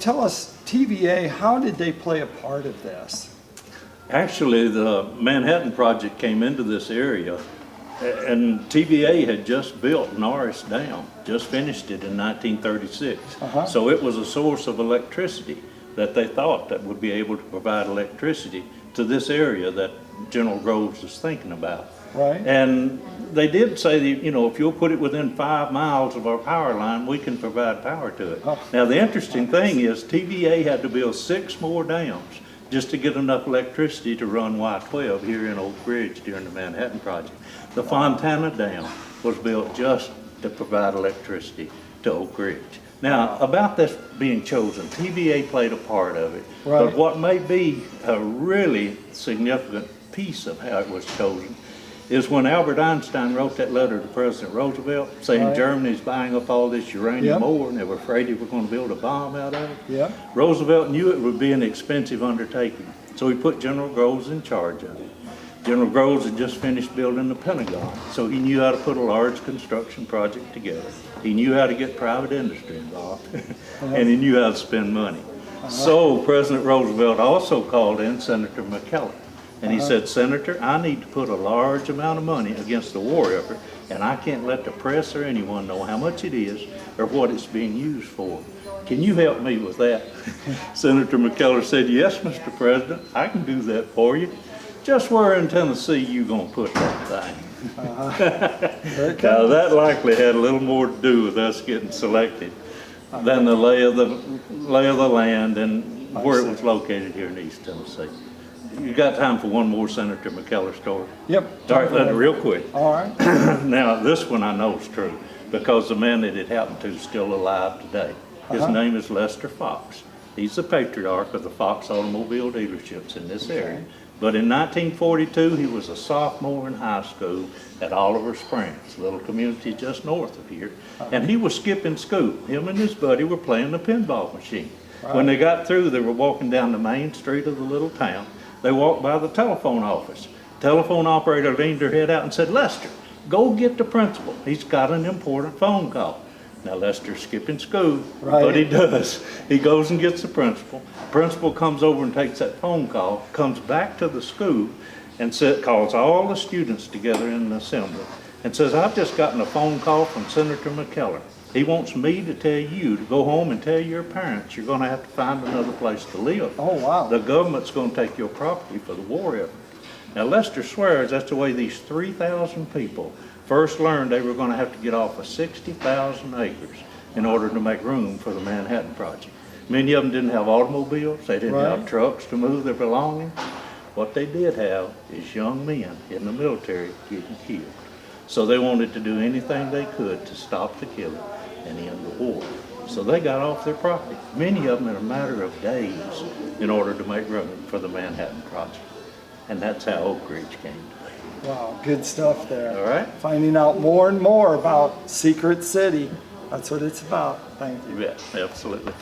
tell us, TVA, how did they play a part of this? Actually, the Manhattan Project came into this area, and TVA had just built Norris Dam, just finished it in 1936. So it was a source of electricity that they thought that would be able to provide electricity to this area that General Groves was thinking about. Right. And they did say that, you know, if you'll put it within 5 miles of our power line, we can provide power to it. Now, the interesting thing is TVA had to build 6 more dams just to get enough electricity to run Y-12 here in Oak Ridge during the Manhattan Project. The Fontana Dam was built just to provide electricity to Oak Ridge. Now, about this being chosen, TVA played a part of it. Right. But what may be a really significant piece of how it was chosen is when Albert Einstein wrote that letter to President Roosevelt saying Right. Germany's buying up all this uranium Yep. ore and they were afraid they were going to build a bomb out of it. Yeah. Roosevelt knew it would be an expensive undertaking, so he put General Groves in charge of it. General Groves had just finished building the Pentagon, so he knew how to put a large construction project together. He knew how to get private industry involved, and he knew how to spend money. So President Roosevelt also called in Senator McKellar, and he said, Senator, I need to put a large amount of money against the war effort, and I can't let the press or anyone know how much it is or what it's being used for. Can you help me with that? Senator McKellar said, yes, Mr. President, I can do that for you. Just where in Tennessee you gonna put that thing? Now that likely had a little more to do with us getting selected than the lay of the land and where it was located here in East Tennessee. You got time for one more Senator McKellar story? Yep. All right, real quick. All right. Now this one I know is true because the man that it happened to is still alive today. His name is Lester Fox. He's the patriarch of the Fox automobile dealerships in this area. But in 1942, he was a sophomore in high school at Oliver Springs, a little community just north of here. And he was skipping school. Him and his buddy were playing the pinball machine. When they got through, they were walking down the main street of the little town. They walked by the telephone office. Telephone operator leaned her head out and said, Lester, go get the principal. He's got an important phone call. Now Lester's skipping school, but he does. He goes and gets the principal. Principal comes over and takes that phone call, comes back to the school and calls all the students together in the assembly and says, I've just gotten a phone call from Senator McKellar. He wants me to tell you to go home and tell your parents you're going to have to find another place to live. Oh, wow. The government's going to take your property for the war effort. Now Lester swears that's the way these 3,000 people first learned they were going to have to get off of 60,000 acres in order to make room for the Manhattan Project. Many of them didn't have automobiles, they didn't have trucks to move their belongings. What they did have is young men in the military getting killed. So they wanted to do anything they could to stop the killing and end the war. So they got off their property, many of them in a matter of days, in order to make room for the Manhattan Project. And that's how Oak Ridge came to be. Wow, good stuff there. All right. Finding out more and more about Secret City. That's what it's about. Thank you. You bet, absolutely.